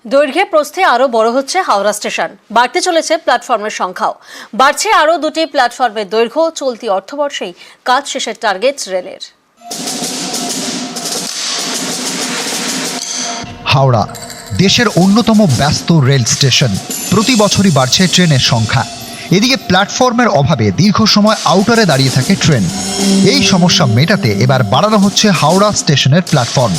দৈর্ঘ্যে প্রস্থে আরও বড় হচ্ছে হাওড়া স্টেশন, বাড়তে চলেছে প্ল্যাটফর্মের সংখ্যাও। বাড়ছে আরও দুটি প্ল্যাটফর্মের দৈর্ঘ্য। চলতি অর্থবর্ষেই কাজ শেষের টার্গেট রেলের। হাওড়া দেশের অন্যতম ব্যস্ত রেল স্টেশন। প্রতি বছরই বাড়ছে ট্রেনের সংখ্যা। এদিকে প্ল্যাটফর্মের অভাবে দীর্ঘ সময় আউটারে দাঁড়িয়ে থাকে ট্রেন। এই সমস্যা মেটাতে এবার বাড়ানো হচ্ছে হাওড়া স্টেশনের প্ল্যাটফর্ম।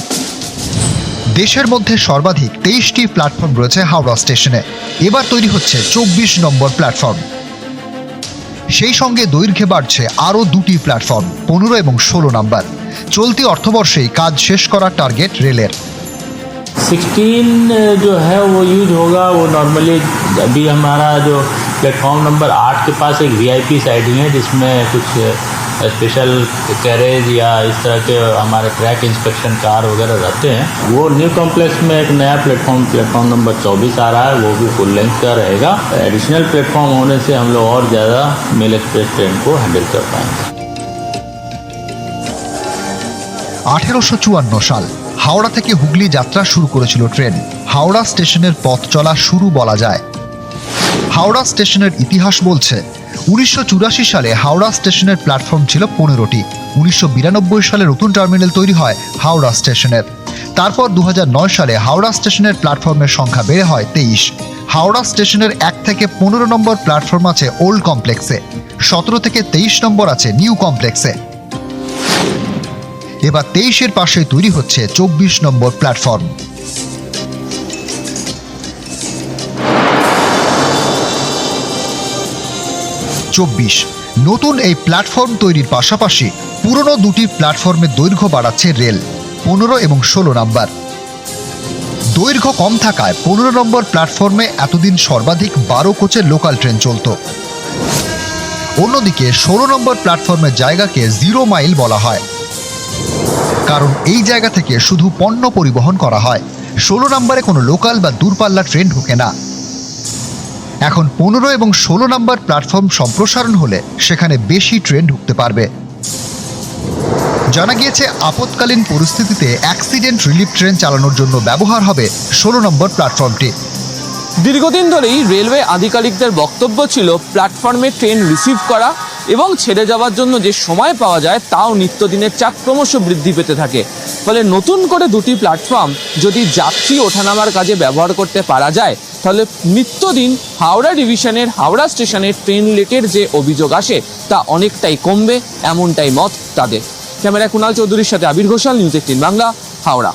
দেশের মধ্যে সর্বাধিক 23টি প্ল্যাটফর্ম রয়েছে হাওড়া স্টেশনে। এবার তৈরি হচ্ছে 24 নম্বর প্ল্যাটফর্ম। সেই সঙ্গে দৈর্ঘ্যে বাড়ছে আরও দুটি প্ল্যাটফর্ম, 15 এবং 16 নম্বর। চলতি অর্থবর্ষেই কাজ শেষ করার টার্গেট রেলের। 16 जो है वो यूज होगा। वो नॉर्मली अभी हमारा जो प्लेटफॉर्म नंबर 8 के पास एक वीआईपी साइडिंग है, जिसमें कुछ स्पेशल कैरेज या इस तरह के हमारे ट्रैक इंस्पेक्शन कार वगैरह रहते हैं। वो न्यू कॉम्प्लेक्स में एक नया प्लेटफॉर्म नंबर 24 आ रहा है, वो भी फुल लेंथ का रहेगा। एडिशनल प्लेटफॉर्म होने से हम लोग और ज़्यादा मेल एक्सप्रेस ट्रेन को हैंडल कर पाएंगे। 1854 সাল হাওড়া থেকে হুগলি যাত্রা শুরু করেছিল ট্রেন। হাওড়া স্টেশনের পথ চলা শুরু বলা যায়। হাওড়া স্টেশনের ইতিহাস বলছে 1984 সালে হাওড়া স্টেশনের প্ল্যাটফর্ম ছিল 15টি। 1992 সালে নতুন টার্মিনাল তৈরি হয় হাওড়া স্টেশনের। তারপর 2009 সালে হাওড়া স্টেশনের প্ল্যাটফর্মের সংখ্যা বেড়ে হয় 23। হাওড়া স্টেশনের 1 থেকে 15 নম্বর প্ল্যাটফর্ম আছে ওল্ড কমপ্লেক্সে, 17 থেকে 23 নম্বর আছে নিউ কমপ্লেক্সে। এবার 23-এর পাশে তৈরি হচ্ছে 24 নম্বর প্ল্যাটফর্ম। নতুন এই প্ল্যাটফর্ম তৈরির পাশাপাশি পুরনো দুটি প্ল্যাটফর্মের দৈর্ঘ্য বাড়াচ্ছে রেল, 15 এবং 16 নম্বর। দৈর্ঘ্য কম থাকায় 15 নম্বর প্ল্যাটফর্মে এতদিন সর্বাধিক 12 কোচের লোকাল ট্রেন চলত। অন্যদিকে 16 নম্বর প্ল্যাটফর্মের জায়গাকে 0 মাইল বলা হয়, কারণ এই জায়গা থেকে শুধু পণ্য পরিবহন করা হয়। 16 নম্বরে কোনো লোকাল বা দূরপাল্লা ট্রেন ঢোকে না। এখন 15 এবং 16 নম্বর প্ল্যাটফর্ম সম্প্রসারণ হলে সেখানে বেশি ট্রেন ঢুকতে পারবে। জানা গিয়েছে আপৎকালীন পরিস্থিতিতে অ্যাক্সিডেন্ট রিলিফ ট্রেন চালানোর জন্য ব্যবহার হবে 16 নম্বর প্ল্যাটফর্মটি। দীর্ঘদিন ধরেই রেলওয়ে আধিকারিকদের বক্তব্য ছিল প্ল্যাটফর্মে ট্রেন রিসিভ করা এবং ছেড়ে যাওয়ার জন্য যে সময় পাওয়া যায় তাও নিত্যদিনের চাপ ক্রমশ বৃদ্ধি পেতে থাকে। ফলে নতুন করে দুটি প্ল্যাটফর্ম যদি যাত্রী ওঠানামার কাজে ব্যবহার করতে পারা যায়, তাহলে নিত্যদিন হাওড়া ডিভিশনের হাওড়া স্টেশনের ট্রেন লেটের যে অভিযোগ আসে তা অনেকটাই কমবে, এমনটাই মত তাদের। ক্যামেরায় কুণাল চৌধুরীর সাথে আবির ঘোষাল, নিউজ 18 বাংলা, হাওড়া।